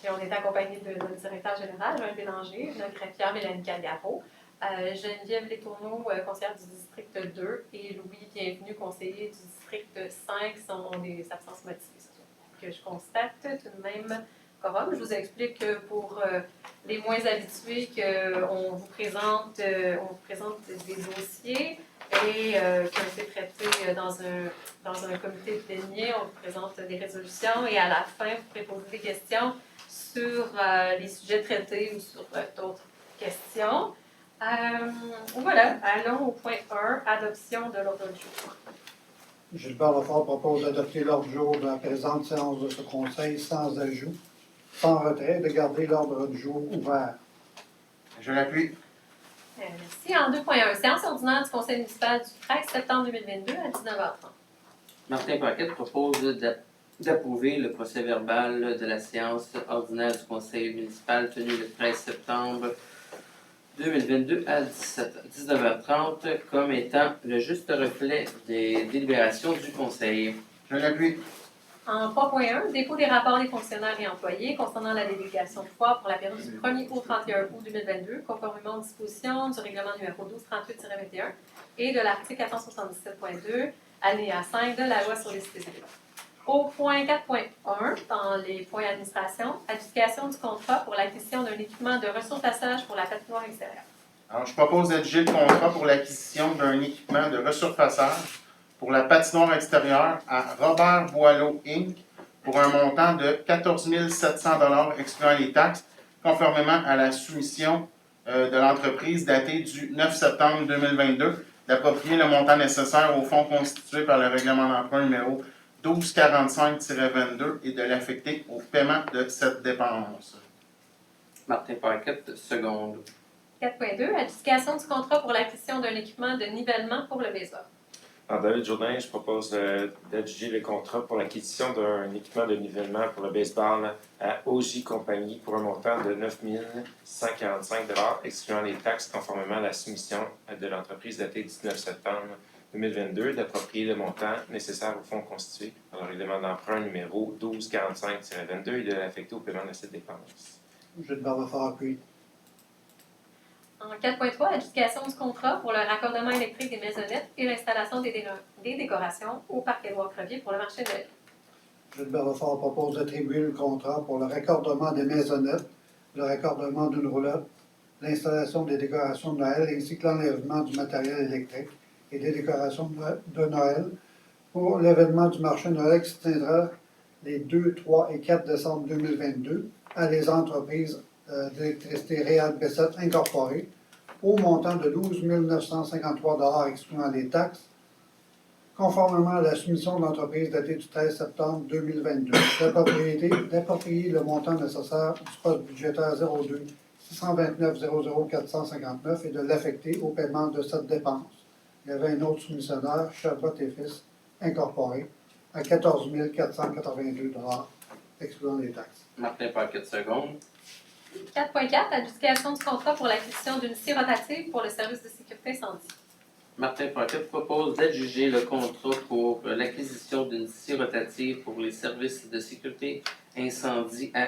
Et on est accompagné de notre directeur général, Joël Bélanger, notre greffière Mélanie Calgaro, Geneviève Letourneau, conseillère du district 2, et Louis Bienvenu, conseiller du district 5, sont des absences motivées. Que je constate tout de même quorum. Je vous explique pour les moins habitués qu'on vous présente, des dossiers et qui ont été traités dans un comité de plénier. On vous présente des résolutions et à la fin, vous pourrez poser des questions sur les sujets traités ou sur d'autres questions. Voilà, allons au point 1, adoption de l'ordre du jour. Gilbert Lefort propose d'adopter l'ordre du jour de la présente séance de ce Conseil sans ajout, sans retrait, de garder l'ordre du jour ouvert. Je l'appuie. Merci. En 2.1, séance ordinaire du Conseil municipal du 13 septembre 2022 à 19h30. Martin Paquette propose d'approuver le procès-verbal de la séance ordinaire du Conseil municipal tenue le 13 septembre 2022 à 19h30 comme étant le juste reflet des délibérations du Conseil. Je l'appuie. En 3.1, dépôt des rapports des fonctionnaires et employés concernant la délégation de pouvoir pour la période du 1er au 31 août 2022, conformément aux dispositions du règlement numéro 1238-21 et de l'article 477.2, alinéa 5 de la loi sur les cités élémentaires. Au point 4.1, dans les points administration, adjudication du contrat pour l'acquisition d'un équipement de ressurfaçage pour la patinoire extérieure. Alors, je propose d'adjuger le contrat pour l'acquisition d'un équipement de resurfaçage pour la patinoire extérieure à Robert Boileau Inc. pour un montant de 14 700 $ excluant les taxes, conformément à la soumission de l'entreprise datée du 9 septembre 2022, d'approprier le montant nécessaire au fonds constitué par le règlement d'emprunt numéro 1245-22 et de l'affecter au paiement de cette dépense. Martin Paquette, seconde. 4.2, adjudication du contrat pour l'acquisition d'un équipement de nivellement pour le baseball. Alors, David Jourdain, je propose d'adjuger le contrat pour l'acquisition d'un équipement de nivellement pour le baseball à OJ Compagnie pour un montant de 9 145 $, excluant les taxes, conformément à la soumission de l'entreprise datée du 19 septembre 2022, d'approprier le montant nécessaire au fonds constitué par le règlement d'emprunt numéro 1245-22 et de l'affecter au paiement de cette dépense. Gilbert Lefort appuie. En 4.3, adjudication du contrat pour le raccordement électrique des maisonnettes et l'installation des décorations au parc Édouard-Crevier pour le marché de Noël. Gilbert Lefort propose d'attribuer le contrat pour le raccordement des maisonnettes, le raccordement d'une roulotte, l'installation des décorations de Noël ainsi que l'enlèvement du matériel électrique et des décorations de Noël pour l'événement du marché de Noël qui se tiendra les 2, 3 et 4 décembre 2022 à les entreprises d'électricité Réal Bessette Incorporée au montant de 12 953 $ excluant les taxes, conformément à la soumission de l'entreprise datée du 13 septembre 2022, d'approprier le montant nécessaire du poste budgétaire 02 629 00 459 et de l'affecter au paiement de cette dépense. Il y avait un autre soumissionnaire, Chabot et Fils Incorporé, à 14 482 $, excluant les taxes. Martin Paquette, seconde. 4.4, adjudication du contrat pour l'acquisition d'une scie rotative pour le service de sécurité incendie. Martin Paquette propose d'adjuger le contrat pour l'acquisition d'une scie rotative pour les services de sécurité incendie à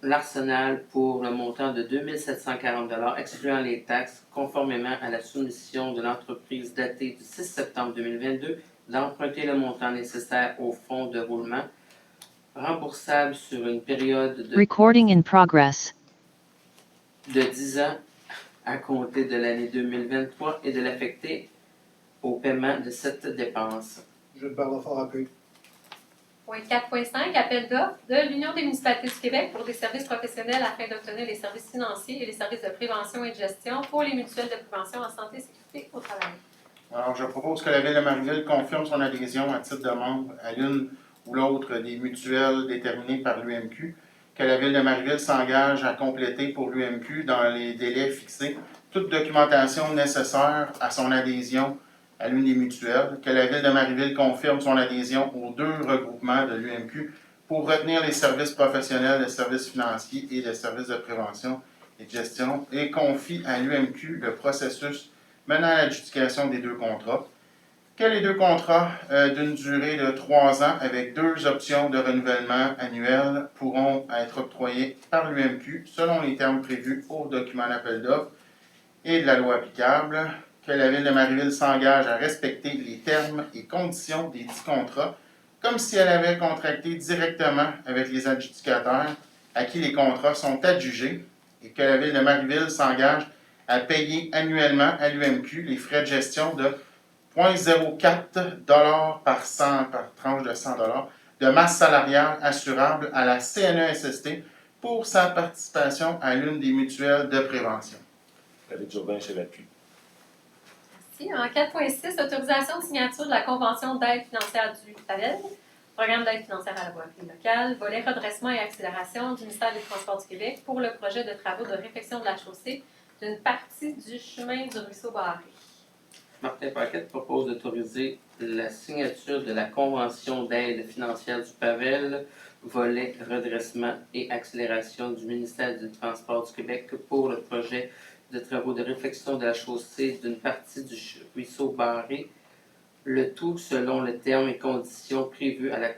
l'Arsenal pour le montant de 2 740 $, excluant les taxes, conformément à la soumission de l'entreprise datée du 6 septembre 2022, d'emprunter le montant nécessaire au fonds de roulement remboursable sur une période de Recording in progress. de 10 ans à compter de l'année 2023 et de l'affecter au paiement de cette dépense. Gilbert Lefort appuie. Point 4.5, appel d'offres de l'Union des municipalités du Québec pour des services professionnels afin d'obtenir les services financiers et les services de prévention et de gestion pour les mutuelles de prévention en santé et sécurité au travail. Alors, je propose que la Ville de Marieville confirme son adhésion à titre de membre à l'une ou l'autre des mutuelles déterminées par l'UMQ, que la Ville de Marieville s'engage à compléter pour l'UMQ dans les délais fixés toute documentation nécessaire à son adhésion à l'une des mutuelles, que la Ville de Marieville confirme son adhésion aux 2 regroupements de l'UMQ pour retenir les services professionnels, les services financiers et les services de prévention et de gestion et confie à l'UMQ le processus menant à l'adjudication des 2 contrats, que les deux contrats d'une durée de 3 ans avec 2 options de renouvellement annuel pourront être octroyés par l'UMQ selon les termes prévus au document d'appel d'offres et de la loi applicable, que la Ville de Marieville s'engage à respecter les termes et conditions des dits contrats comme si elle avait contracté directement avec les adjudicateurs à qui les contrats sont adjugés et que la Ville de Marieville s'engage à payer annuellement à l'UMQ les frais de gestion de 0,04 $ par tranche de 100 $ de masse salariale assurable à la CNESST pour sa participation à l'une des mutuelles de prévention. David Jourdain, je l'appuie. Merci. En 4.6, autorisation de signature de la convention d'aide financière du PAVEL, programme d'aide financière à la voirie locale, volet redressement et accélération du ministère des Transports du Québec pour le projet de travaux de réfection de la chaussée d'une partie du chemin du ruisseau Barré. Martin Paquette propose d'autoriser la signature de la convention d'aide financière du PAVEL, volet redressement et accélération du ministère du Transport du Québec pour le projet de travaux de réfection de la chaussée d'une partie du ruisseau Barré, le tout selon les termes et conditions prévus à la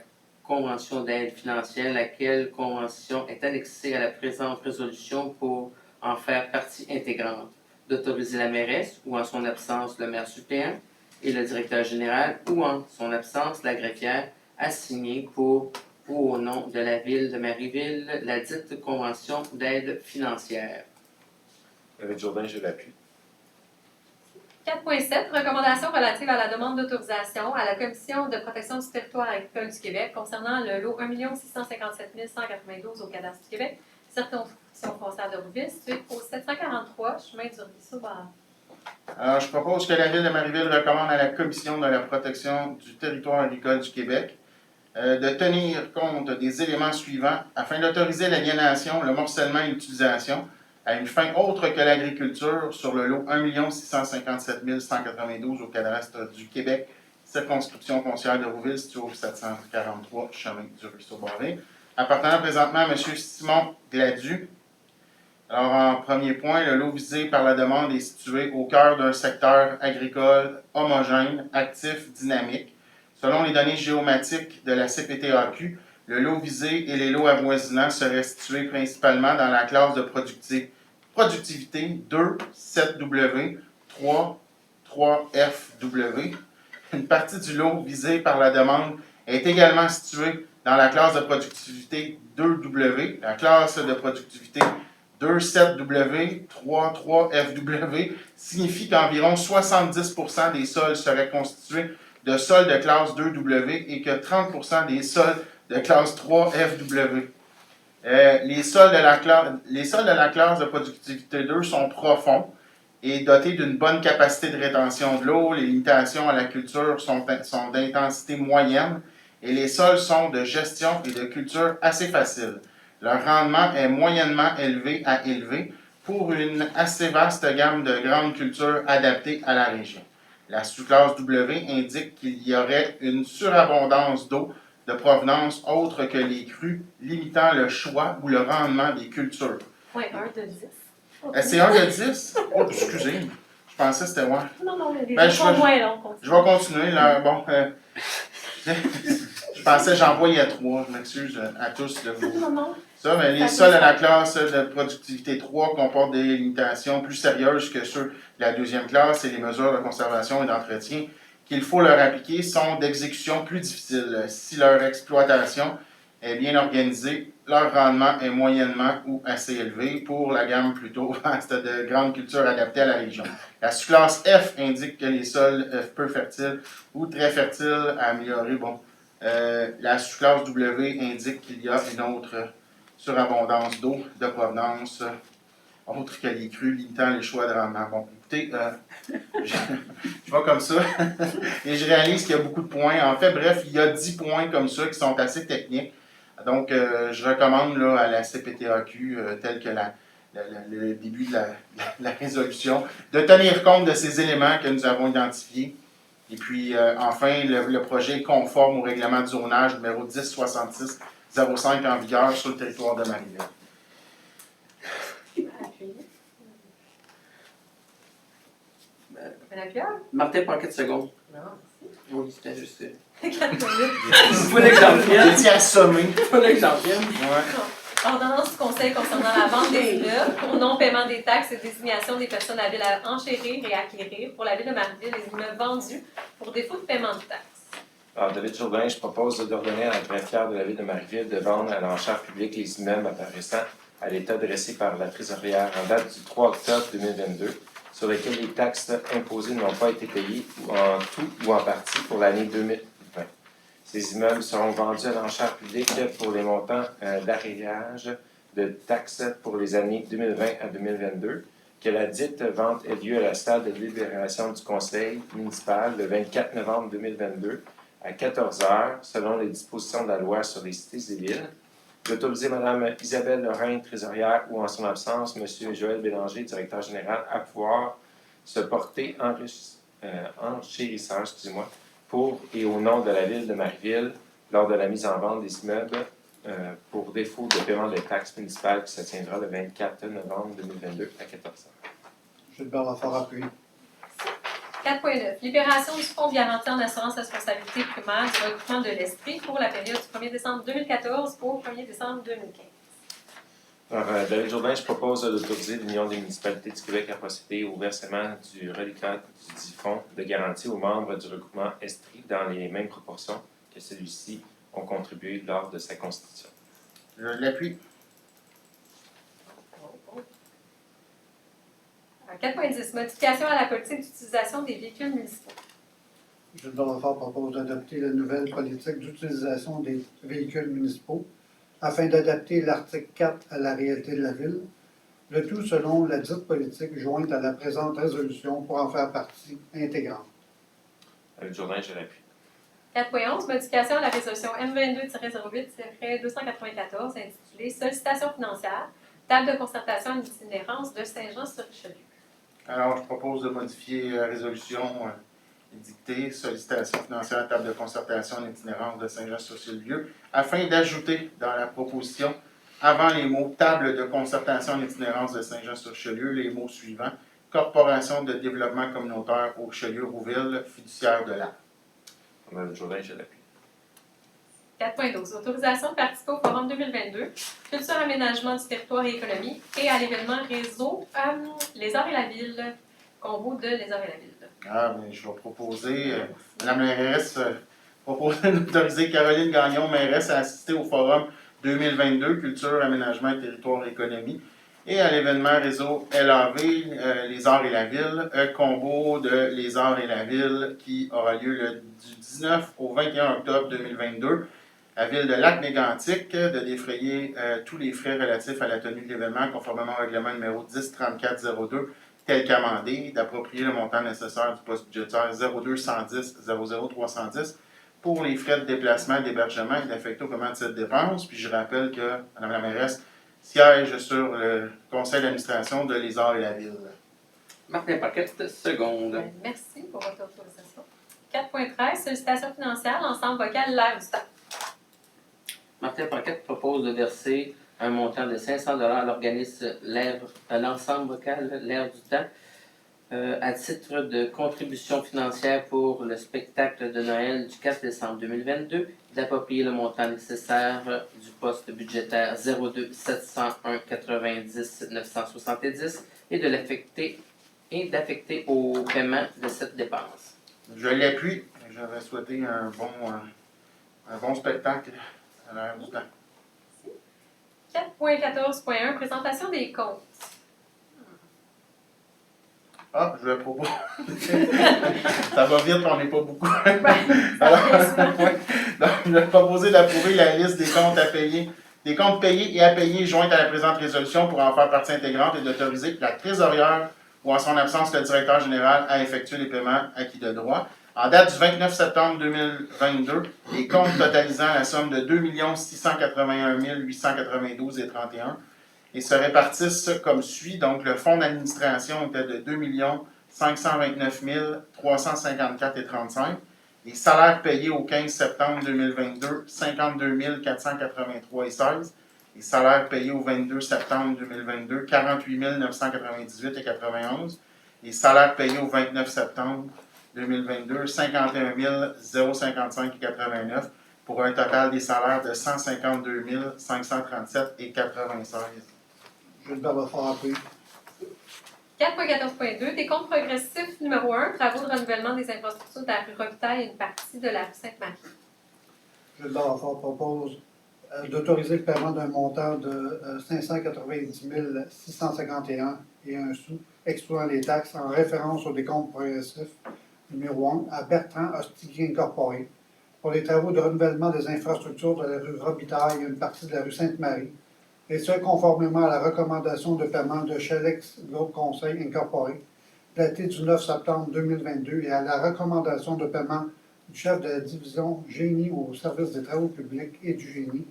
convention d'aide financière, laquelle convention est annexée à la présente résolution pour en faire partie intégrante, d'autoriser la mairesse ou en son absence le maire suppléant et le directeur général ou en son absence la greffière à signer pour ou au nom de la Ville de Marieville la dite convention d'aide financière. David Jourdain, je l'appuie. 4.7, recommandation relative à la demande d'autorisation à la Commission de protection du territoire agricole du Québec concernant le lot 1 657 192 au cadastre du Québec, circonscription foncière de Rouville, située au 743 chemin du ruisseau Barré. Alors, je propose que la Ville de Marieville recommande à la Commission de la protection du territoire agricole du Québec de tenir compte des éléments suivants afin d'autoriser l'aliénation, le morcellement et l'utilisation à une fin autre que l'agriculture sur le lot 1 657 192 au cadastre du Québec, circonscription foncière de Rouville, située au 743 chemin du ruisseau Barré, appartenant présentement à M. Simon Gladu. Alors, en premier point, le lot visé par la demande est situé au cœur d'un secteur agricole homogène, actif, dynamique. Selon les données géomatiques de la CPTAQ, le lot visé et les lots avoisinants seraient situés principalement dans la classe de productivité 2, 7W, 3, 3FW. Une partie du lot visé par la demande est également située dans la classe de productivité 2W, la classe de productivité 2,7W, 3,3FW signifie qu'environ 70% des sols seraient constitués de sols de classe 2W et que 30% des sols de classe 3FW. Les sols de la classe de productivité 2 sont profonds et dotés d'une bonne capacité de rétention de l'eau. Les limitations à la culture sont d'intensité moyenne et les sols sont de gestion et de culture assez faciles. Leur rendement est moyennement élevé à élevé pour une assez vaste gamme de grandes cultures adaptées à la région. La sous-classe W indique qu'il y aurait une surabondance d'eau de provenance autre que les crues, limitant le choix ou le rendement des cultures. Point 1 de 10. C'est 1 de 10? Oh, excusez, je pensais que c'était moi. Non, mais les Ben, autres sont moins longs. Je vais continuer. Là. Bon, je pensais que j'en voyais 3. Je m'excuse à tous de vous. Non. Ça, mais les sols de la classe de productivité 3 comportent des limitations plus sérieuses que ceux de la deuxième classe et les mesures de conservation et d'entretien qu'il faut leur appliquer sont d'exécution plus difficiles. Si leur exploitation est bien organisée, leur rendement est moyennement ou assez élevé pour la gamme plutôt vaste de grandes cultures adaptées à la région. La sous-classe F indique que les sols peu fertiles ou très fertiles à améliorer. Bon, la sous-classe W indique qu'il y a une autre surabondance d'eau de provenance autre que les crues, limitant les choix de rendement. Bon, écoutez, je vais comme ça et je réalise qu'il y a beaucoup de points. En fait, bref, il y a 10 points comme ça qui sont assez techniques. Donc, je recommande là, à la CPTAQ, tel que le début de la résolution, de tenir compte de ces éléments que nous avons identifiés. Et puis, enfin, le projet est conforme au règlement du zonage numéro 1066-05 en vigueur sur le territoire de Marieville. La pierre? Martin Paquette, seconde. Non. Oui, c'était juste. 4.8. Faut l'exemple. J'étais assommé. Faut l'exemple. Ouais. Ordonnance du Conseil concernant la vente des immeubles pour non-paiement des taxes et désignation des personnes habiles à enchérir et acquérir pour la Ville de Marieville les immeubles vendus pour défaut de paiement de taxes. Alors, David Jourdain, je propose d'ordonner à la greffière de la Ville de Marieville de vendre à l'enchère publique les immeubles apparaissant à l'état dressé par la trésorière en date du 3 octobre 2022, sur lesquels les taxes imposées n'ont pas été payées ou en tout ou en partie pour l'année 2020. Ces immeubles seront vendus à l'enchère publique pour les montants d'arrérage de taxes pour les années 2020 à 2022, que la dite vente ait lieu à la salle de délibération du Conseil municipal le 24 novembre 2022 à 14 heures, selon les dispositions de la loi sur les cités et villes, d'autoriser Mme Isabelle Lorrain, trésorière, ou en son absence, M. Joël Bélanger, directeur général, à pouvoir se porter enchérisseur, pour et au nom de la Ville de Marieville, lors de la mise en vente des immeubles pour défaut de paiement des taxes municipales qui se tiendra le 24 novembre 2022 à 14 h. Gilbert Lafort appuie. 4.9. Libération du Fonds de garantie en assurance responsabilité primaire du regroupement de l'Esprit pour la période du 1er décembre 2014 au 1er décembre 2015. Alors, David Jourdain, je propose d'autoriser l'Union des municipalités du Québec à procéder au versement du reliquat du dit fonds de garantie aux membres du regroupement Estrie dans les mêmes proportions que celui-ci ont contribué lors de sa constitution. Je l'appuie. 4.10. Modification à la politique d'utilisation des véhicules municipaux. Gilbert Lafort propose d'adopter la nouvelle politique d'utilisation des véhicules municipaux afin d'adapter l'article 4 à la réalité de la Ville, le tout selon la dite politique jointe à la présente résolution pour en faire partie intégrante. David Jourdain, je l'appuie. 4.11. Modification à la résolution M22-08-294 intitulée Sollicitation financière, table de concertation en itinérance de Saint-Jean-sur-Richelieu. Alors, je propose de modifier la résolution édictée, sollicitation financière, table de concertation en itinérance de Saint-Jean-sur-Richelieu, afin d'ajouter dans la proposition, avant les mots table de concertation en itinérance de Saint-Jean-sur-Richelieu, les mots suivants: Corporation de développement communautaire au Richelieu-Rouville, fiduciaire de l'art. David Jourdain, je l'appuie. 4.12. Autorisation de participer au Forum 2022, culture, aménagement du territoire et économie, et à l'événement réseau Les Arts et la Ville, combo de Les Arts et la Ville. Ah, bien, je vais proposer, Mme la mairesse, proposer d'autoriser Caroline Gagnon, mairesse, à assister au Forum 2022, culture, aménagement, territoire et économie, et à l'événement réseau LAV, Les Arts et la Ville, combo de Les Arts et la Ville, qui aura lieu du 19 au 21 octobre 2022. La Ville de Lac-Mégantic de défrayer tous les frais relatifs à la tenue de l'événement conformément au règlement numéro 103402 tel qu'amendé, d'approprier le montant nécessaire du poste budgétaire 0210 00310 pour les frais de déplacement, d'hébergement et d'affecter au paiement de cette dépense. Puis je rappelle que Mme la mairesse siège sur le conseil d'administration de Les Arts et la Ville. Martin Paquette, seconde. Merci pour votre autorisation. 4.13. Sollicitation financière, l'ensemble vocal L'Air du temps. Martin Paquette propose de verser un montant de 500 $ à l'organisme l'ensemble vocal L'Air du temps à titre de contribution financière pour le spectacle de Noël du 4 décembre 2022, d'approprier le montant nécessaire du poste budgétaire 02 701 90 970 et de l'affecter d'affecter au paiement de cette dépense. Je l'appuie. J'avais souhaité un bon spectacle à l'Air du temps. 4.14.1. Présentation des comptes. Ah, je vais proposer. Ça va vite, on n'est pas beaucoup. Alors, Donc, je vais proposer d'approuver la liste des comptes à payer, des comptes payés et à payer jointes à la présente résolution pour en faire partie intégrante et d'autoriser la trésorière ou en son absence le directeur général à effectuer les paiements acquis de droit. En date du 29 septembre 2022, les comptes totalisant la somme de 2 681 892,31 et se répartissent comme suit. Donc, le fonds d'administration était de 2 529 354,35. Les salaires payés au 15 septembre 2022, 52 483,16. Les salaires payés au 22 septembre 2022, 48 998,91. Les salaires payés au 29 septembre 2022, 51 055,89 pour un total des salaires de 152 537,96. Gilbert Lefort approuve. 4.14.2, des comptes progressifs numéro 1, travaux de renouvellement des infrastructures de la rue Robitaille et une partie de la rue Sainte-Marie. Gilbert Lefort propose d'autoriser le paiement d'un montant de 590 651 et un sou, excluant les taxes, en référence au décompte progressif numéro 1 à Bertrand Hostigui Incorporé pour les travaux de renouvellement des infrastructures de la rue Robitaille et une partie de la rue Sainte-Marie, et ce, conformément à la recommandation de paiement de Chelex Groupe Conseil Incorporé, datée du 9 septembre 2022, et à la recommandation de paiement du chef de la division Génie au service des travaux publics et du Génie,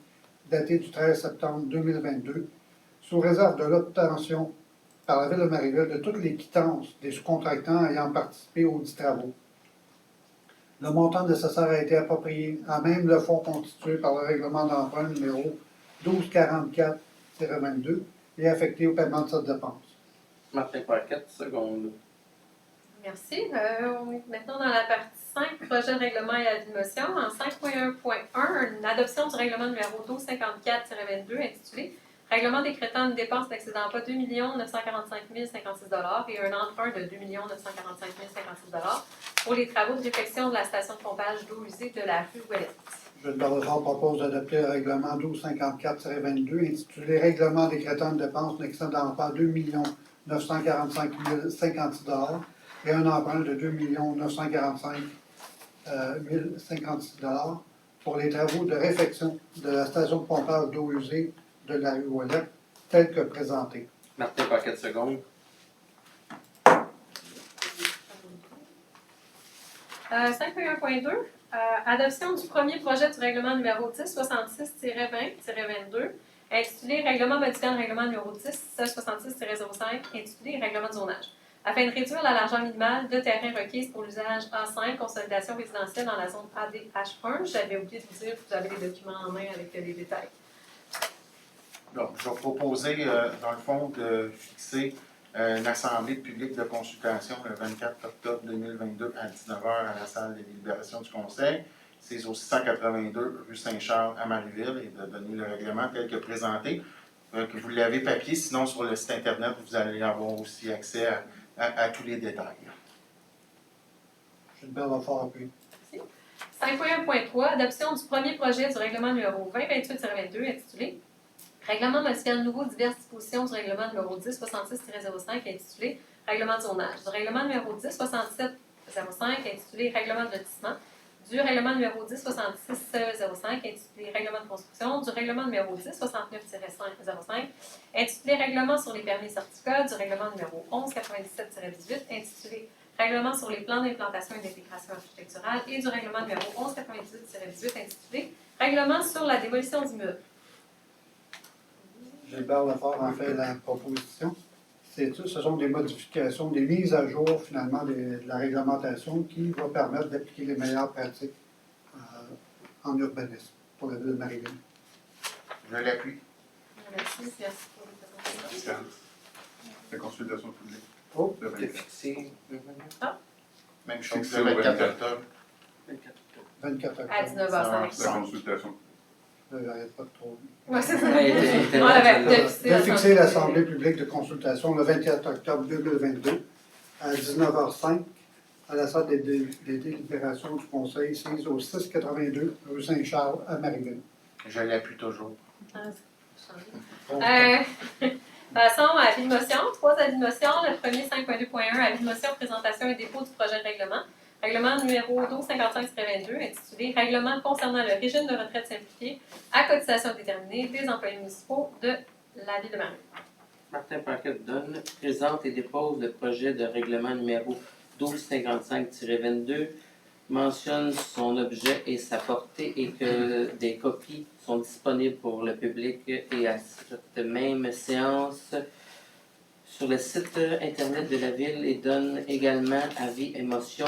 datée du 13 septembre 2022, sous réserve de l'obtention par la Ville de Marieville de toutes les quittances des sous-contractants ayant participé aux dits travaux. Le montant nécessaire a été approprié à même le fonds constitué par le règlement d'emprunt numéro 1244-22 et affecté au paiement de cette dépense. Martin Paquette, seconde. Merci. On est maintenant dans la partie 5, projet de règlement et avis de motion. En 5.1.1, une adoption du règlement numéro 1254-22 intitulé Règlement décrétant une dépense d'excédent pas 2 945 056 et un emprunt de 2 945 056 pour les travaux de réfection de la station de pompage d'eau usée de la rue Ouellette. Gilbert Lefort propose d'adopter le règlement 1254-22 intitulé Règlement décrétant une dépense n'excédant pas 2 945 056 et un emprunt de 2 945 056 pour les travaux de réfection de la station de pompage d'eau usée de la rue Ouellette, tel que présenté. Martin Paquette, seconde. 5.1.2, adoption du premier projet du règlement numéro 1066-20-22, intitulé Règlement modifiant le règlement numéro 10-66-05, intitulé Règlement de zonage, afin de réduire la largeur minimale de terrain requise pour l'usage A5, consolidation résidentielle dans la zone ADH1. J'avais oublié de vous dire que vous avez les documents en main avec les détails. Donc, je vais proposer, dans le fond, de fixer une assemblée publique de consultation le 24 octobre 2022 à 19h à la salle de délibération du Conseil. C'est au 682 rue Saint-Charles à Marieville et de donner le règlement tel que présenté, que vous l'avez papier. Sinon, sur le site Internet, vous allez avoir aussi accès à tous les détails. Gilbert Lefort appuie. 5.1.3, adoption du premier projet du règlement numéro 2028-22 intitulé Règlement modifiant de nouveau diverses dispositions du règlement numéro 1066-05 intitulé Règlement de zonage, du règlement numéro 1067-05 intitulé Règlement de lotissement, du règlement numéro 1066-05 intitulé Règlement de construction, du règlement numéro 1069-05 intitulé Règlement sur les permis et certificats, du règlement numéro 1197-18 intitulé Règlement sur les plans d'implantation et d'intégration architecturale et du règlement numéro 1198-18 intitulé Règlement sur la démolition d'immeubles. Gilbert Lefort en fait la proposition. Ce sont des modifications, des mises à jour finalement de la réglementation qui va permettre d'appliquer les meilleures pratiques en urbanisme pour la ville de Marieville. Je l'appuie. Merci pour les présentations. La consultation publique. Oh, Le C'est 24. fixé. Même chose, Fixé le au 24 24. octobre. 24 octobre. À 19h05. La consultation. J'arrête pas de trop. Oui, c'est ça. Ouais, il était On l'avait là. De fixer l'Assemblée publique de consultation le 24 octobre 2022 à 19h05 à la salle des délibérations du Conseil, sise au 682 rue Saint-Charles à Marieville. Je l'appuie toujours. Passons à avis de motion. 3 avis de motion. Le premier, 5.2.1, avis de motion, présentation et dépôt du projet de règlement. Règlement numéro 1255-22, intitulé Règlement concernant le régime de retraite simplifié à cotisation déterminée des employés municipaux de la Ville de Marieville. Martin Paquette donne, présente et dépose le projet de règlement numéro 1255-22, mentionne son objet et sa portée et que des copies sont disponibles pour le public et à cette même séance sur le site internet de la Ville et donne également avis et motion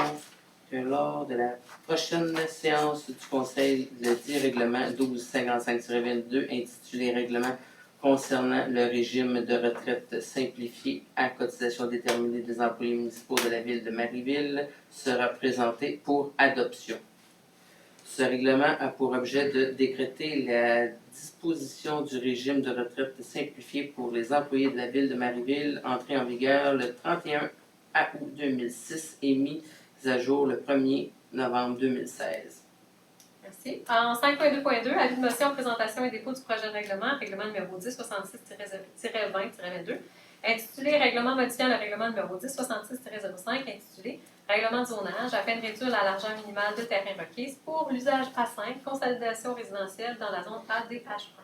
que lors de la prochaine séance du Conseil, le dit règlement 1255-22 intitulé Règlement concernant le régime de retraite simplifié à cotisation déterminée des employés municipaux de la ville de Marieville sera présenté pour adoption. Ce règlement a pour objet de décréter la disposition du régime de retraite simplifié pour les employés de la ville de Marieville, entré en vigueur le 31 août 2006 et mis à jour le 1er novembre 2016. Merci. En 5.2.2, avis de motion, présentation et dépôt du projet de règlement, règlement numéro 1066-20-22, intitulé Règlement modifiant le règlement numéro 1066-05, intitulé Règlement de zonage, afin de réduire la largeur minimale de terrain requise pour l'usage A5, consolidation résidentielle dans la zone ADH1.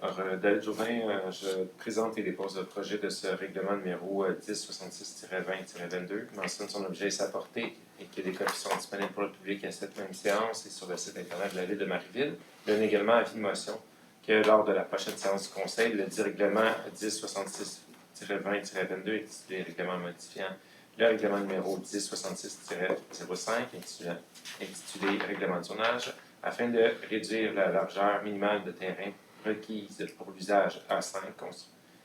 Alors, David Jourdain, je présente et dépose le projet de ce règlement numéro 1066-20-22, mentionne son objet et sa portée et que des copies sont disponibles pour le public à cette même séance et sur le site internet de la ville de Marieville. Il donne également avis de motion que lors de la prochaine séance du Conseil, le dit règlement 1066-20-22, intitulé Règlement modifiant le règlement numéro 1066-05, intitulé Règlement de zonage, afin de réduire la largeur minimale de terrain requise pour l'usage A5,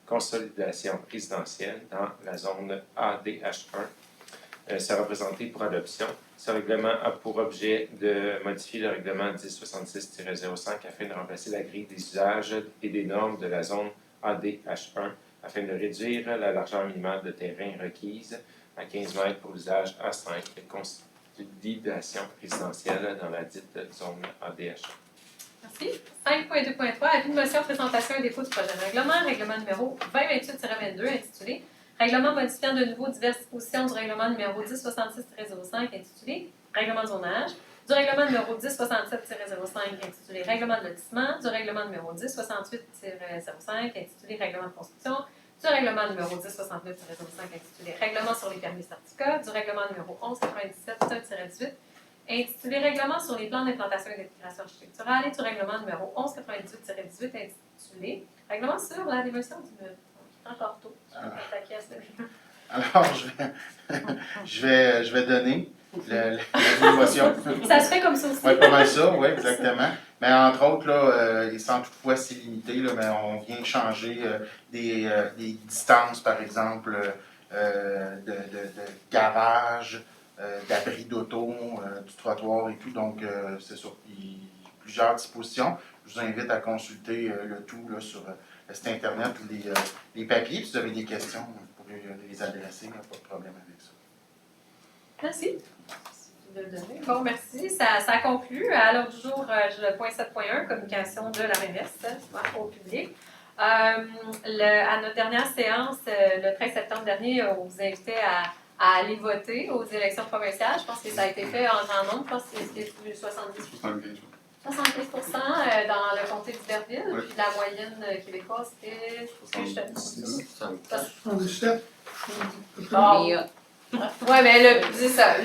consolidation résidentielle dans la zone ADH1, sera présenté pour adoption. Ce règlement a pour objet de modifier le règlement 1066-05 afin de remplacer la grille des usages et des normes de la zone ADH1 afin de réduire la largeur minimale de terrain requise à 15 mètres pour l'usage A5 de consolidation résidentielle dans la dite zone ADH1. Merci. 5.2.3, avis de motion, présentation et dépôt du projet de règlement, règlement numéro 2028-22, intitulé Règlement modifiant de nouveau diverses dispositions du règlement numéro 1066-05, intitulé Règlement de zonage, du règlement numéro 1067-05, intitulé Règlement de lotissement, du règlement numéro 1068-05, intitulé Règlement de construction, du règlement numéro 1069-05, intitulé Règlement sur les permis certificats, du règlement numéro 1197-18, intitulé Règlement sur les plans d'implantation et d'intégration architecturale et du règlement numéro 1198-18 intitulé Règlement sur la démolition d'immeubles. Encore tôt, je vais m'attaquer à celui-là. Alors, je vais donner la motion. Ça se fait comme ça aussi. Oui, pas mal ça, oui, exactement. Mais entre autres, là, sans toutefois s'y limiter, là, mais on vient changer des distances, par exemple, de garage, d'abri d'auto, du trottoir et tout. Donc, c'est sur plusieurs dispositions. Je vous invite à consulter le tout là, sur le site Internet ou les papiers. Si vous avez des questions, vous pourrez les adresser, pas de problème avec ça. Merci. Bon, merci. Ça conclut. À l'ordre du jour, le point 7.1, communication de la mairesse au public. À notre dernière séance, le 13 septembre dernier, on vous invitait à aller voter aux élections provinciales. Je pense que ça a été fait en grand nombre. Je pense que c'était plus de 75% dans le comté d'Iberville. Oui. Puis la moyenne québécoise, c'était... 77. Oui, mais c'est ça.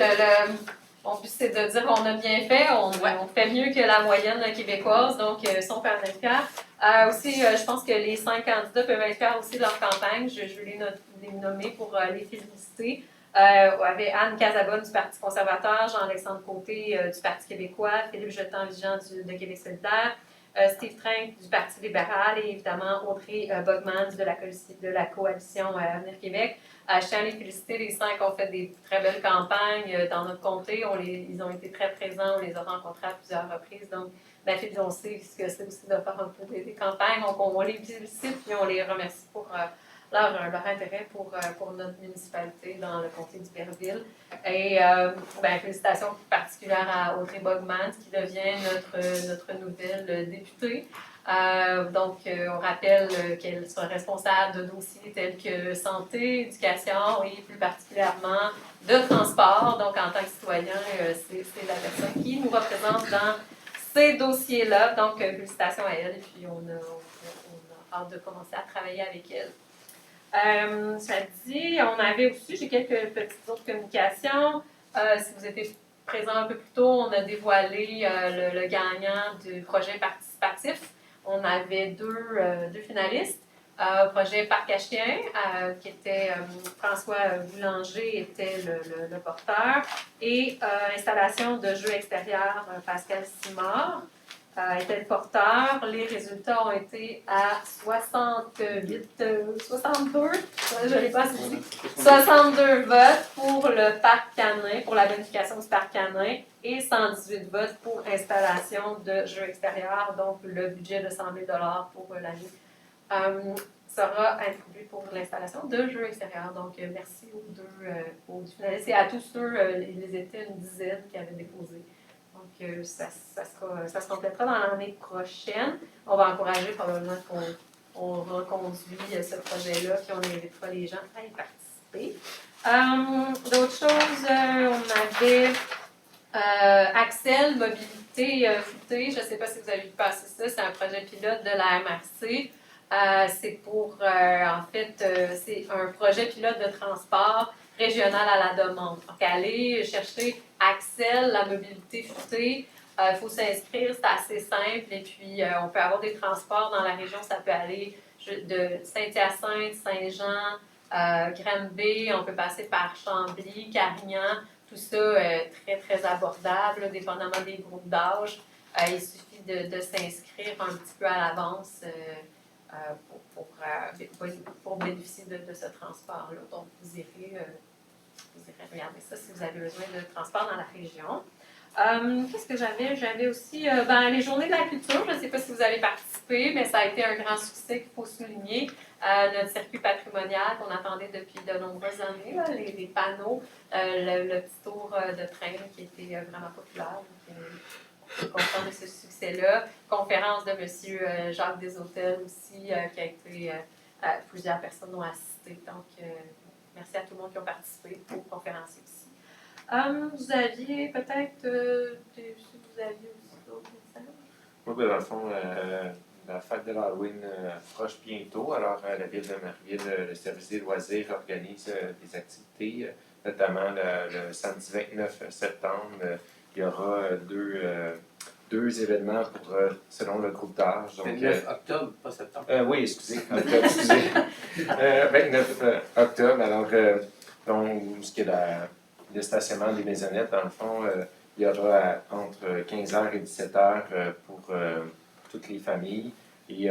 Mon but, c'est de dire qu'on a bien fait, on fait mieux que la moyenne québécoise, donc ça, on peut en être fiers. Aussi, je pense que les 5 candidats peuvent être fiers aussi de leur campagne. Je vais les nommer pour les féliciter. Avec Anne Casabonne du Parti conservateur, Jean-Alexandre Côté du Parti québécois, Philippe Jetan-Vigent de Québec solidaire, Steve Trink du Parti libéral et évidemment Audrey Bogman de la coalition Avenir Québec. Je tiens à les féliciter, les 5 ont fait des très belles campagnes dans notre comté. Ils ont été très présents, on les a rencontrés à plusieurs reprises. Donc, Philippe, on sait ce que c'est aussi de faire un peu des campagnes. Donc, on les félicite et on les remercie pour leur intérêt pour notre municipalité dans le comté d'Iberville. Et félicitations particulières à Audrey Bogman, qui devient notre nouvelle députée. On rappelle qu'elle sera responsable de dossiers tels que santé, éducation et plus particulièrement de transport. Donc, en tant que citoyen, c'est la personne qui nous représente dans ces dossiers-là. Donc, félicitations à elle et puis on a hâte de commencer à travailler avec elle. Ça dit, on avait aussi, j'ai quelques petites autres communications. Si vous étiez présent un peu plus tôt, on a dévoilé le gagnant du projet participatif. On avait deux finalistes. Projet Parc à chiens, qui était François Boulanger était le porteur, et installation de jeux extérieurs Pascal Simard. était le porteur. Les résultats ont été à 62, je ne l'ai pas assez dit, 62 votes pour le parc canin, pour la bonification du parc canin, et 118 votes pour installation de jeux extérieurs, donc le budget de 100 000 $ pour l'année sera attribué pour l'installation de jeux extérieurs. Donc, merci aux finalistes et à tous ceux, ils étaient une dizaine qui avaient déposé. Donc, ça se complétera dans l'année prochaine. On va encourager probablement qu'on reconduit ce projet-là, puis on invitera les gens à y participer. D'autres choses, on avait Axel, mobilité futée. Je ne sais pas si vous avez vu passer ça, c'est un projet pilote de la MRC. C'est pour, c'est un projet pilote de transport régional à la demande. Donc, aller chercher Axel, la mobilité futée, il faut s'inscrire, c'est assez simple. Et puis, on peut avoir des transports dans la région, ça peut aller de Saint-Hyacinthe, Saint-Jean, Granby, on peut passer par Chambly, Carignan, tout ça très, très abordable, là, dépendamment des groupes d'âge. Il suffit de s'inscrire un petit peu à l'avance pour bénéficier de ce transport-là. Donc, vous irez regarder ça si vous avez besoin de transport dans la région. Qu'est-ce que j'avais? J'avais aussi les Journées de la culture. Je ne sais pas si vous avez participé, mais ça a été un grand succès qu'il faut souligner. Notre circuit patrimonial qu'on attendait depuis de nombreuses années, là, les panneaux, le petit tour de train qui était vraiment populaire. Je suis contente de ce succès-là. Conférence de M. Jacques Deshôtels aussi, qui a été, plusieurs personnes ont assisté. Donc, merci à tout le monde qui a participé aux conférenciers aussi. Vous aviez peut-être, si vous aviez aussi d'autres messages? Oui, bien, dans le fond, la fête de l'Halloween approche bientôt. Alors, la Ville de Marieville, le service des loisirs organise des activités, notamment le samedi 29 septembre. Il y aura deux événements selon le groupe d'âge. Donc, 29 octobre, pas septembre. Oui, excusez. Octobre, excusez. 29 octobre. Alors, donc, ce qui est le stationnement des maisonnettes, dans le fond, il y aura entre 15h et 17h pour toutes les familles. Et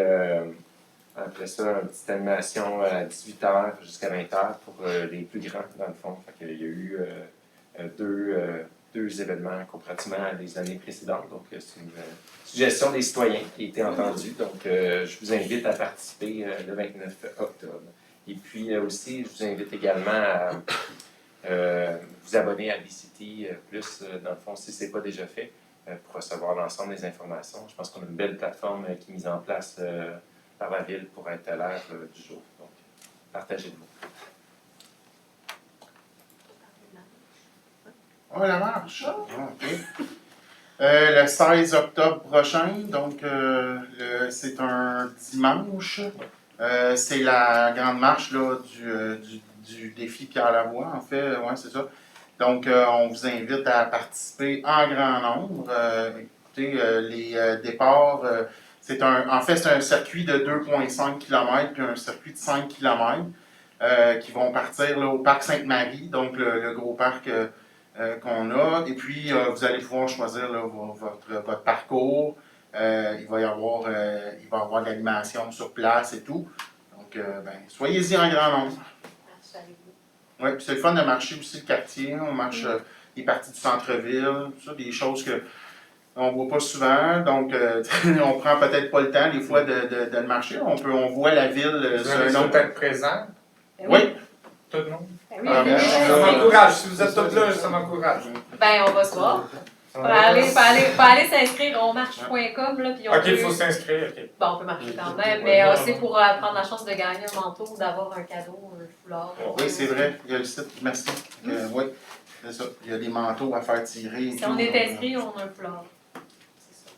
après ça, une petite animation à 18h jusqu'à 20h pour les plus grands, dans le fond. Fait qu'il y a eu deux événements comparativement à des années précédentes. Donc, c'est une suggestion des citoyens qui a été entendue. Donc, je vous invite à participer le 29 octobre. Et puis aussi, je vous invite également à vous abonner à BCT Plus, dans le fond, si ce n'est pas déjà fait, pour recevoir l'ensemble des informations. Je pense qu'on a une belle plateforme qui est mise en place par la Ville pour être à l'heure du jour. Donc, partagez-le. Oh, la marche! Ah, OK. Le 16 octobre prochain, donc c'est un dimanche. C'est la grande marche là, du défi Pierre Lavoie, en fait. Ouais, c'est ça. Donc, on vous invite à participer en grand nombre. Écoutez, les départs, c'est un circuit de 2,5 km puis un circuit de 5 km qui vont partir là, au parc Sainte-Marie, donc le gros parc qu'on a. Et puis, vous allez pouvoir choisir là, votre parcours. Il va y avoir de l'animation sur place et tout. Donc, soyez-y en grand nombre. Oui, puis c'est le fun de marcher aussi le quartier. On marche les parties du centre-ville, tout ça, des choses qu'on ne voit pas souvent. Donc, on prend peut-être pas le temps des fois de le marcher. On voit la ville Vous allez être présent? Oui. Tout le monde? Oui, Ça m'encourage. Si vous êtes tous là, ça m'encourage. on va se voir. Pour aller s'inscrire au marche.com, là, puis OK, il faut s'inscrire. OK. Bon, on peut marcher quand même, mais c'est pour prendre la chance de gagner un manteau ou d'avoir un cadeau, un foulard. Oui, c'est vrai. Il y a le site. Merci. Oui, c'est ça. Il y a des manteaux à faire tirer. Si on est inscrit, on a un foulard. C'est ça.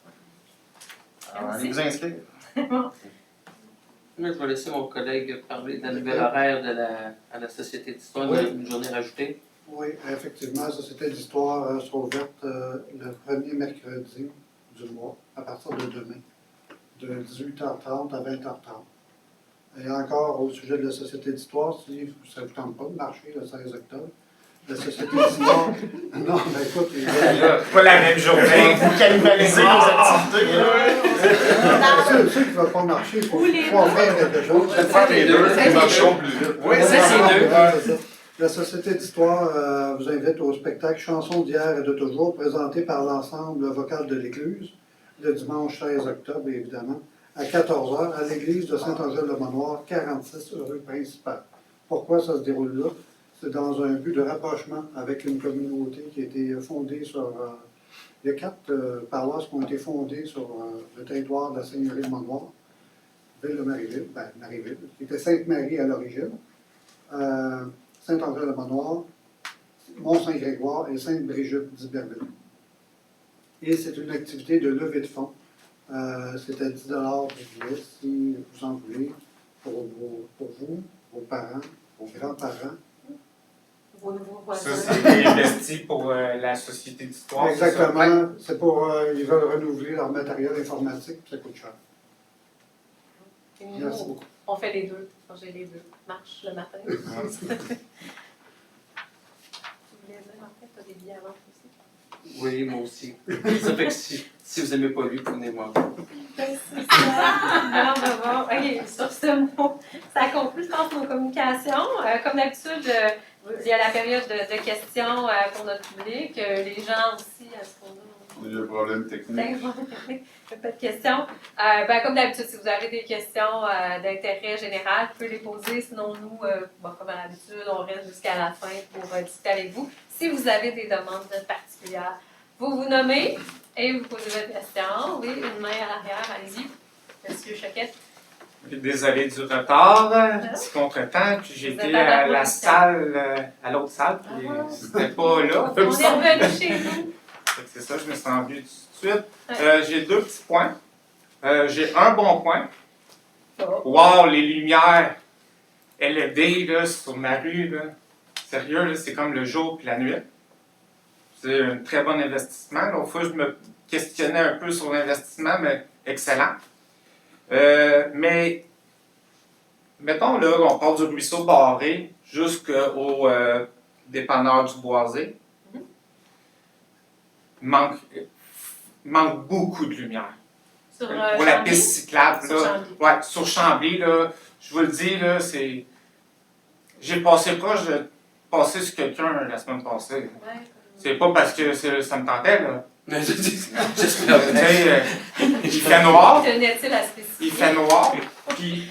Alors, allez vous inscrire. Moi, je vais laisser mon collègue parler de la nouvelle horaire à la Société d'histoire, une journée rajoutée. Oui, effectivement, la Société d'histoire sera ouverte le premier mercredi du mois, à partir de demain, de 18h30 à 20h30. Et encore, au sujet de la Société d'histoire, si ça ne vous tente pas de marcher le 16 octobre, La société d'histoire. Non, mais écoute, Pas la même journée. Vous cannibalisez nos activités, là. ceux qui ne veulent pas marcher, il faut Ou les faire quelque chose. Je vais faire les deux. Nous marchons plus vite. Oui, c'est deux. Ouais, c'est ça. La Société d'Histoire vous invite au spectacle Chansons d'hier et de toujours, présenté par l'ensemble vocal de l'Écluse, le dimanche 16 octobre, évidemment, à 14h, à l'église de Saint-Angèle-le-Manoir, 46 rue principale. Pourquoi ça se déroule là? C'est dans un but de rapprochement avec une communauté qui a été fondée sur... il y a 4 paroisses qui ont été fondées sur le territoire de la Seigneurie de Manoir, ville de Marieville, Marieville, qui était Sainte-Marie à l'origine. Saint-André-le-Manoir, Mont-Saint-Grégoire et Sainte-Brigitte d'Iberville. Et c'est une activité de levée de fonds. C'est à 10 $ pour billet, si vous en voulez, pour vous, vos parents, vos grands-parents. Vos nouveaux Ça, voisins. c'est investi pour la Société d'Histoire. c'est ça? Exactement. C'est pour... ils veulent renouveler leur matériel informatique, puis ça coûte cher. Et Merci nous, beaucoup. on fait les deux. J'ai les deux. Marche le matin. Tu voulais dire, en fait, tu as des billets avant aussi. Oui, moi aussi. Ça fait que si vous n'aimez pas lui, prenez-moi. Alors, bon, OK, sur ce mot, ça conclut, je pense, nos communications. Comme d'habitude, il y a la période de questions pour notre public. Les gens aussi, à ce qu'on a. Il y a un problème technique. Pas de questions. Comme d'habitude, si vous avez des questions d'intérêt général, vous pouvez les poser. Sinon, nous, comme à l'habitude, on reste jusqu'à la fin pour discuter avec vous. Si vous avez des demandes particulières, vous vous nommez et vous posez votre question. Oui, une main à l'arrière, allez-y. Monsieur Choquette. Désolé du retard, petit contretemps, puis Vous j'étais êtes à la à la position. salle, à l'autre salle, puis c'était pas là. On est revenu chez nous. Fait que c'est ça, je me suis rendu tout de suite. J'ai 2 petits points. J'ai un bon point. Oh. Wow, les lumières LED là, sur ma rue, là. Sérieux, là, c'est comme le jour et la nuit. C'est un très bon investissement. L'autre fois, je me questionnais un peu sur l'investissement, mais excellent. Mais, mettons, là, on part du ruisseau barré jusqu'au dépanneur du Boisé. Manque beaucoup de lumière. Sur Pour la Chambly. piste cyclable, Sur là, Chambly. ouais, sur Chambly, là, je vous le dis, là, c'est... J'ai passé proche de passer sur quelqu'un la semaine passée. Ouais. C'est pas parce que ça me tentait, là. J'espère. Tu sais, il fait noir, Tenait-il à spécifier? il fait noir, puis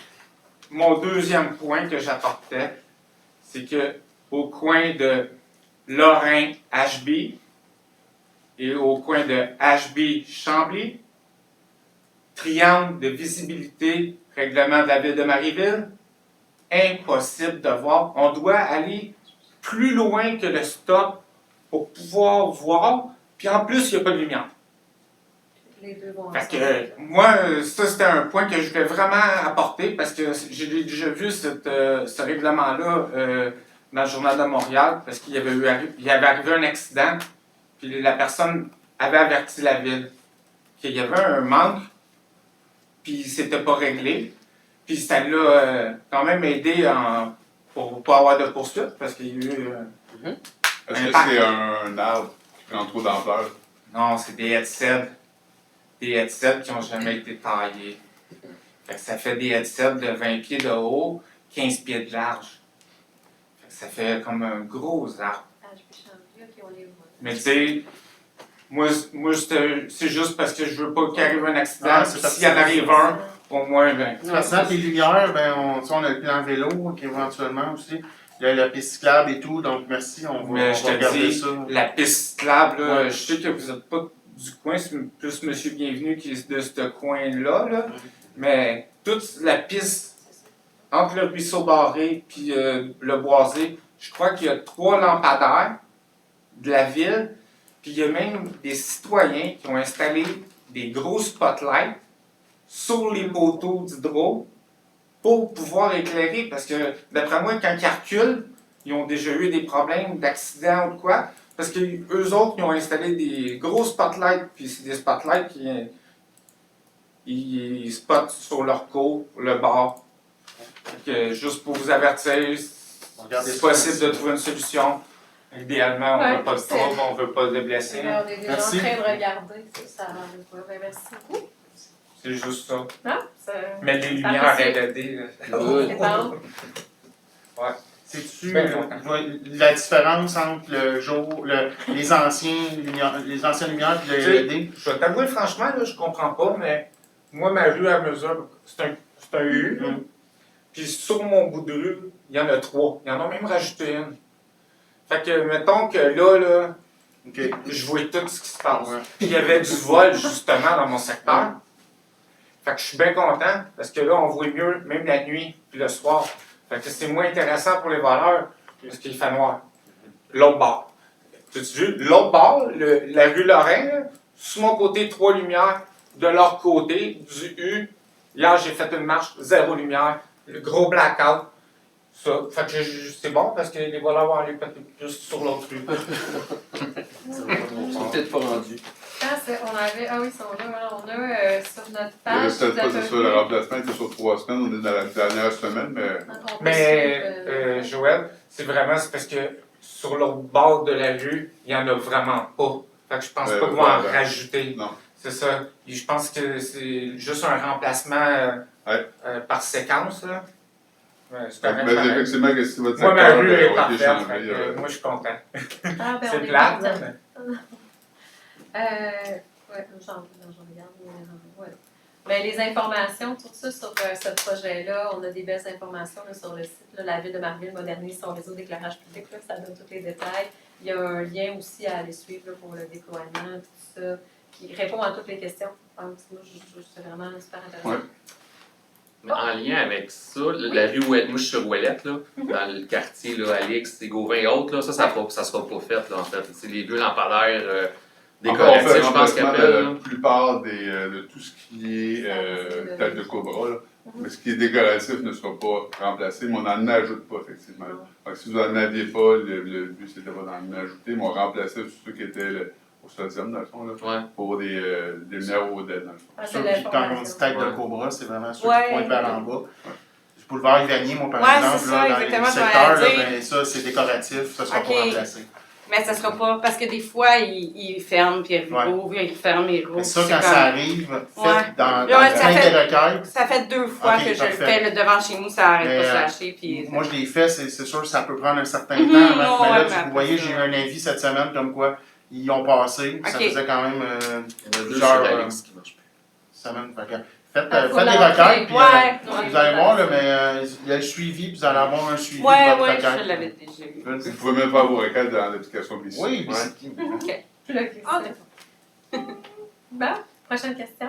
mon deuxième point que j'apportais, c'est que au coin de Lorrain HB et au coin de HB Chambly, triangle de visibilité, règlement de la ville de Marieville, impossible de voir. On doit aller plus loin que le stop pour pouvoir voir, puis en plus, il n'y a pas de lumière. Les deux vont Fait ensemble. que, moi, ça, c'était un point que je voulais vraiment apporter parce que j'ai déjà vu ce règlement-là dans le Journal de Montréal parce qu'il y avait arrivé un accident, puis la personne avait averti la ville qu'il y avait un manque, puis c'était pas réglé. Puis ça l'a quand même aidé pour ne pas avoir de poursuite parce qu'il y a eu. Est-ce que c'est un arbre qui prend trop d'ampleur? Non, c'est des headsets. Des headsets qui n'ont jamais été taillés. Fait que ça fait des headsets de 20 pieds de haut, 15 pieds de large. Fait que ça fait comme un gros arbre. HB Chambly, OK, on les voit. Mais tu sais, moi c'est juste parce que je veux pas qu'il arrive un accident. Ah, Puis c'est parce s'il y en que- arrive un, au moins, ben. Maintenant, les lumières, ben, on a le plan vélo, éventuellement aussi. Il y a la piste cyclable et tout, donc merci, on Mais va je te regarder dis, ça. la piste cyclable, là, Ouais. je sais que vous n'êtes pas du coin, c'est plus Monsieur Bienvenu qui est de ce coin-là, là. Mais toute la piste entre le ruisseau barré et le boisé, je crois qu'il y a 3 lampadaires de la ville, puis il y a même des citoyens qui ont installé des gros spotlights sur les poteaux d'hydro pour pouvoir éclairer, parce que d'après moi, quand ils reculent, ils ont déjà eu des problèmes d'accident ou de quoi, parce qu'eux autres, ils ont installé des gros spotlights, puis c'est des spotlights qui ils spotent sur leur côte, le bord. Fait que, juste pour vous avertir, Regardez c'est ça. possible de trouver une solution. Idéalement, on Ouais, veut pas de c'est- trouble, on veut pas de blessés. On est déjà Merci. en train de regarder, ça a l'air de quoi. Ben, merci beaucoup. C'est juste ça. Ah, ça... Mais les lumières Apprécié. LED. Good. C'est bon. C'est-tu Ben, content. la différence entre le jour, les anciennes lumières et le Tu sais, LED? Je vais t'avouer franchement, là, je comprends pas, mais moi, ma rue à mesure, c'est un U. Mm. Puis sur mon bout de rue, il y en a 3. Ils en ont même rajouté une. Fait que, mettons que là, OK. je vois tout ce qui se passe. Ouais. Puis il y avait du vol, justement, dans mon secteur. Fait que je suis bien content, parce que là, on voit mieux, même la nuit, puis le soir. Fait que c'est moins intéressant pour les voleurs, parce qu'il fait noir. L'autre bord. T'as-tu vu? L'autre bord, la rue Lorrain, là, sur mon côté, 3 lumières. De leur côté, du U, hier, j'ai fait une marche, 0 lumière. Le gros blackout. Ça. Fait que c'est bon, parce que les voleurs vont aller peut-être plus sur l'autre rue. Ils sont peut-être pas rendus. On avait... Ah oui, ils sont là. Voilà, on a sur notre Il y page... avait peut-être pas, vous c'est avez ça, le remplacement était sur 3 semaines, on est dans la dernière semaine, mais on peut Mais, suivre, Joël, c'est parce que sur l'autre bord de la rue, il n'y en a vraiment pas. Fait que je pense pas qu'ils vont en voilà. rajouter. non. C'est ça. Et je pense que c'est juste un remplacement par séquence, là. Ouais, c'est correct, Mais pareil. effectivement, qu'est-ce que votre Moi, ma secteur rue est a été parfaite. changé, Fait que, moi, je suis content. Ah, ben, C'est on est plate, content. mais... Ouais, j'en regarde. Ouais. Mais les informations, tout ça sur ce projet-là, on a des belles informations là, sur le site. Là, la Ville de Marville modernise son réseau d'éclairage public, là, ça donne tous les détails. Il y a un lien aussi à aller suivre là, pour le déploiement, tout ça, qui répond à toutes les questions. Moi, c'est vraiment super intéressant. Ouais. Mais en lien avec ça, la rue Ouellette, moi je suis sur Ouellette, là, dans le quartier, là, Alix, Gauvin et autres, là, ça sera pas fait, là, en fait. C'est les deux lampadaires Encore, on fait décoratifs, un je pense qu'ils remplacement appellent. de là. la plupart de tout ce qui est tête de cobra, là. Mais ce qui est décoratif ne sera pas remplacé, mais on n'en ajoute pas, effectivement. Donc, si vous n'en aviez pas, le but c'était pas d'en ajouter, mais on remplaçait tous ceux qui étaient au sodium, dans le fond, là, Ouais. pour des lumières au LED, dans le fond. Ah, c'est Ceux qui, quand on dit tête de Ouais. cobra, c'est vraiment ceux Ouais. qui pointent vers en bas. Le boulevard Ivanier, moi, par Ouais, exemple, c'est ça, là, dans exactement, le je secteur, voulais là, dire. ben, ça, c'est décoratif, ça sera Ok. pas remplacé. Mais ça sera pas. Parce que des fois, ils ferment, puis ils Ouais. rouvrent, ils ferment, ils rouvrent. Mais ça, c'est quand comme- ça arrive, fait Ouais. dans Ouais, le ça train fait- des requêtes, Ça fait 2 fois Ok, que je parfait. le fais. Là, devant chez nous, ça arrête Mais, pas de se lâcher. Puis... moi, je l'ai fait, c'est sûr que ça peut prendre un certain Mhm, temps. Avant, mais ouais, là, mais vous voyez, après j'ai eu ça- un avis cette semaine comme quoi ils ont passé. Ça Ok. faisait quand même Il y en a deux plusieurs sur Alix qui marchent plus. semaines. Fait que faites, Ah, faut faites des l'entrer. requêtes, puis Ouais. vous allez voir, là, mais il y a le suivi, puis vous allez avoir un suivi de Ouais, votre ouais, requête. je l'avais déjà vu. Vous pouvez même faire vos requêtes dans l'application BC. Oui, Ouais. OK. Là, Ah, Bon, prochaine question.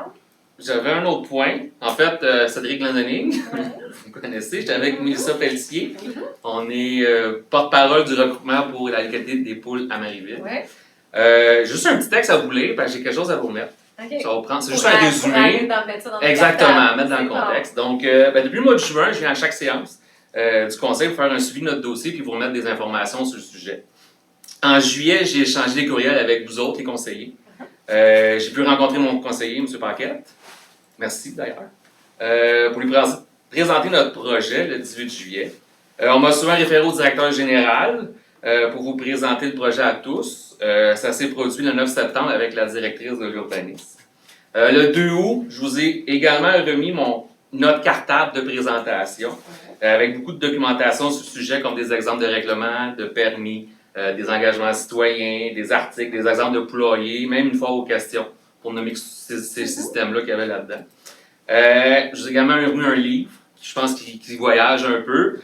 J'avais un autre point. En fait, Cédric Landonning, vous me connaissez, j'étais avec Mélissa Pelletier. On est porte-parole du regroupement pour la qualité des poules à Marieville. Oui. Juste un petit texte à vous lire, parce que j'ai quelque chose à vous remettre. OK. Ça va prendre, c'est Pour juste un aller résumé. mettre ça dans le Exactement, cartable. mettre dans C'est le bon. contexte. Donc, depuis le mois de juin, je viens à chaque séance du conseil pour faire un suivi de notre dossier puis vous remettre des informations sur le sujet. En juillet, j'ai échangé des courriels avec vous autres, les conseillers. J'ai pu rencontrer mon conseiller, M. Paquette. Merci d'ailleurs. Pour lui présenter notre projet le 18 juillet. On m'a souvent référé au directeur général pour vous présenter le projet à tous. Ça s'est produit le 9 septembre avec la directrice de l'urbanisme. Le 2 août, je vous ai également remis notre cartable de présentation avec beaucoup de documentation sur le sujet comme des exemples de règlements, de permis, des engagements citoyens, des articles, des exemples de poulaillers, même une fois aux questions pour nommer ces systèmes-là qu'il y avait là-dedans. Je vous ai également remis un livre, je pense qui voyage un peu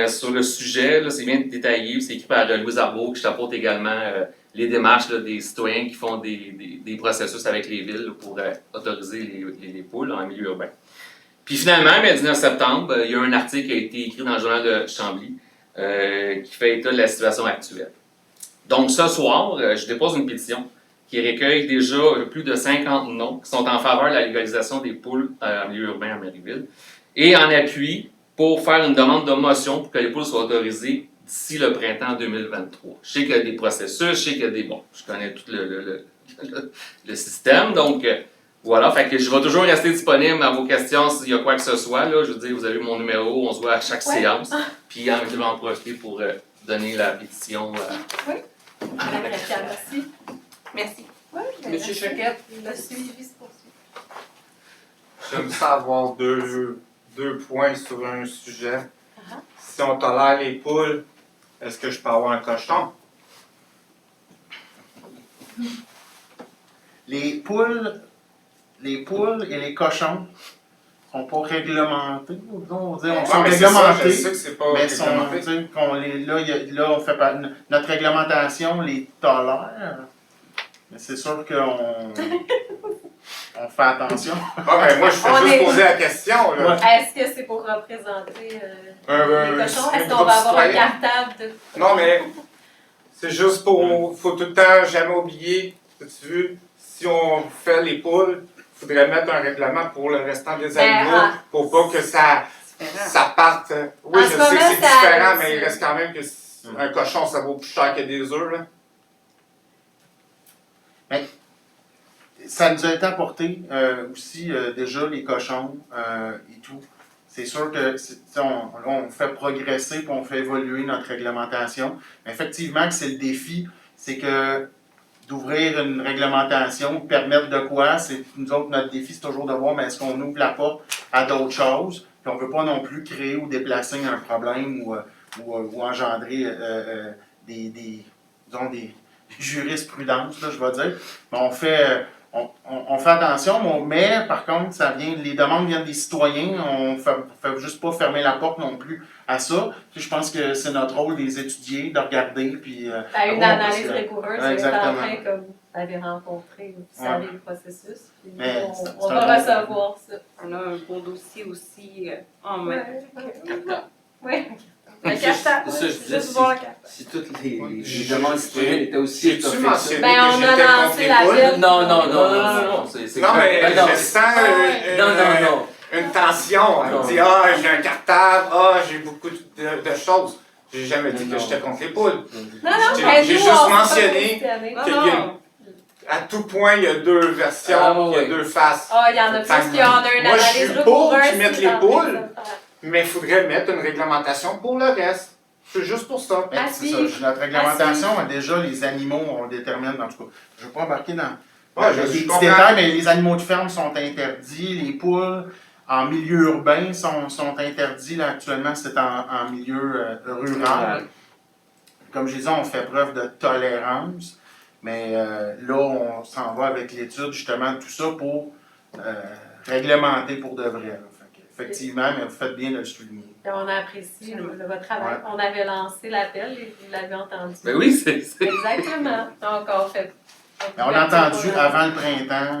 sur le sujet. Là, c'est bien détaillé, c'est écrit par Louise Arbault qui chapeaute également les démarches là, des citoyens qui font des processus avec les villes là, pour autoriser les poules en milieu urbain. Puis finalement, le 19 septembre, il y a un article qui a été écrit dans le journal de Chambly qui fait état de la situation actuelle. Donc ce soir, je dépose une pétition qui recueille déjà plus de 50 noms qui sont en faveur de la légalisation des poules en milieu urbain à Marieville et en appui pour faire une demande de motion pour que les poules soient autorisées d'ici le printemps 2023. Je sais qu'il y a des processus, je sais qu'il y a des... Bon, je connais tout le système, donc voilà, fait que je vais toujours rester disponible à vos questions s'il y a quoi que ce soit. Là. Je veux dire, vous avez mon numéro, on se voit à chaque séance, puis je vais en profiter pour donner la pétition. Madame Gratière, merci. Merci. Oui, Monsieur Choquette? Le suivi se poursuit. J'aime ça avoir deux points sur un sujet. Uh-huh. Si on tolère les poules, est-ce que je peux avoir un cochon? Les poules et les cochons sont pas réglementés. On dit, on sont mais c'est ça, je réglementés. sais que c'est pas Mais sont, réglementé. tu sais, là, on fait pas, notre réglementation les tolère. Mais c'est sûr qu'on on fait attention. Ah, ben moi, je fais On juste est- poser la question, là. Est-ce que c'est pour représenter les cochons? Est-ce un qu'on groupe va avoir un citoyen. cartable de... Non, mais c'est juste pour. Faut tout le temps jamais oublier. As-tu vu? Si on fait les poules, il faudrait mettre un règlement pour le restant des animaux pour pas que ça parte. Oui, En je ce sais moment, que c'est ça- différent, mais il reste quand même que un cochon, ça vaut plus cher que des œufs, là. Ça nous a été apporté aussi déjà les cochons et tout. C'est sûr que on fait progresser puis on fait évoluer notre réglementation. Mais effectivement, que c'est le défi, c'est que d'ouvrir une réglementation, permettre de quoi, c'est nous autres, notre défi, c'est toujours de voir, mais est-ce qu'on ouvre la porte à d'autres choses, puis on ne veut pas non plus créer ou déplacer un problème ou engendrer des jurisprudences, là, je vais dire. Mais on fait attention, mais par contre, les demandes viennent des citoyens, on ne fait juste pas fermer la porte non plus à ça. Puis je pense que c'est notre rôle des étudier, de regarder, puis... Une voir, analyse parce que- rigoureuse, Ouais, c'est en exactement. train, comme vous l'avez rencontré, vous savez le processus, puis Mais on c'est va un bon- recevoir ça. On a un beau dossier aussi en main. Oui. C'est Le cartable, ça, je disais, juste voir le cartable. si toutes les demandes citoyennes étaient aussi J'ai-tu étoffées que mentionné ça. Ben, on que a j'étais lancé contre les la poules? belle. Non, c'est Non, mais Ben non, je sens non. une tension. Elle Non. me dit j'ai un cartable, j'ai beaucoup de choses. J'ai jamais dit Non. que j'étais contre les poules. Non, J'ai- mais j'ai nous, juste on s'est pas mentionné questionné. Non, qu'il y a- non. À tout point, il y a deux versions, Ah, il y a ouais. deux faces. Ah, il y en a plus qui en a une Moi, je analyse suis pour rigoureuse. qu'ils mettent qui les est en train de poules. se faire. Mais il faudrait mettre une réglementation pour le reste. C'est juste pour ça. Mais Ah, c'est si. ça, notre réglementation a déjà les animaux, on le détermine, en tout cas. Je ne veux pas embarquer dans Ouais, des je petits comprends. détails, mais les animaux de ferme sont interdits, les poules en milieu urbain sont interdits. Là, actuellement, c'est en milieu rural. Comme je disais, on fait preuve de tolérance, mais là, on s'en va avec l'étude, justement, tout ça pour réglementer pour de vrai. Là. Fait que, effectivement, mais vous faites bien de le souligner. Et on apprécie votre travail. Ouais. On avait lancé l'appel et vous l'avez entendu. Ben oui, c'est. Exactement. Donc, on fait. Mais on a entendu avant le printemps,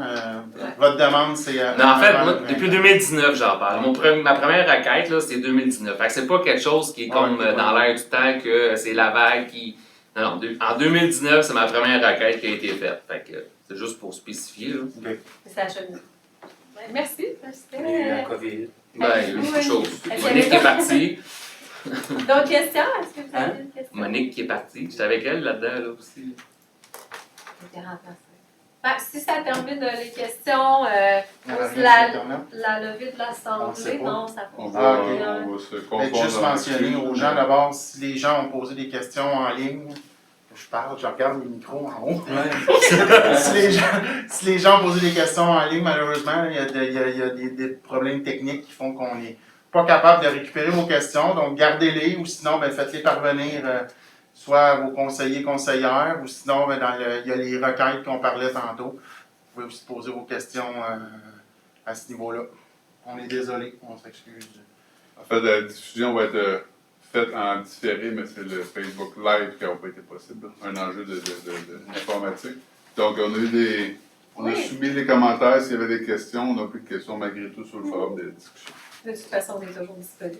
votre demande, c'est... Mais en fait, avant moi, le printemps. depuis 2019, j'en parle. Ma première requête, là, c'est 2019. Fait que c'est pas quelque chose qui est comme Ouais, dans l'air du temps que c'est la vague qui. Non, en 2019, c'est ma première requête qui a été faite. Fait que c'est juste pour spécifier. Là. Ok. Ça achève. Merci. Il y a eu la COVID. Ben, il y a eu beaucoup de choses. Est-ce Monique qu'il y qui est partie. D'autres questions? Est-ce que vous avez une question? Monique qui est partie. J'étais avec elle là-dedans là, aussi. Été remplacée. Ben, si ça termine les questions, On a pose rien la, sur Internet? la levée de On sait l'Assemblée, pas. non, ça On pose va, Ah, ok. on va se Peut-être confondre. juste dans mentionner le- aux gens d'abord, si les gens ont posé des questions en ligne, je parle, je regarde les micros en haut. si les gens ont posé des questions en ligne, malheureusement, il y a des problèmes techniques qui font qu'on n'est pas capable de récupérer vos questions. Donc, gardez-les ou sinon, ben, faites-les parvenir soit à vos conseillers, conseillères, ou sinon, ben, il y a les requêtes qu'on parlait tantôt. Vous pouvez aussi poser vos questions à ce niveau-là. On est désolé, on s'excuse. En fait, la diffusion va être faite en différé, mais c'est le Facebook Live qui n'a pas été possible. Un enjeu d'informatique. Donc, on a soumis les commentaires s'il y avait des questions. On n'a plus de questions malgré tout sur le forum de discussion. De toute façon, on est toujours disponible.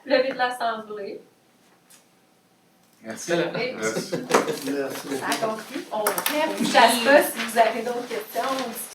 Levée de l'Assemblée. Merci. Et Merci. Merci. ça conclut. On ne chasse pas si vous avez d'autres questions.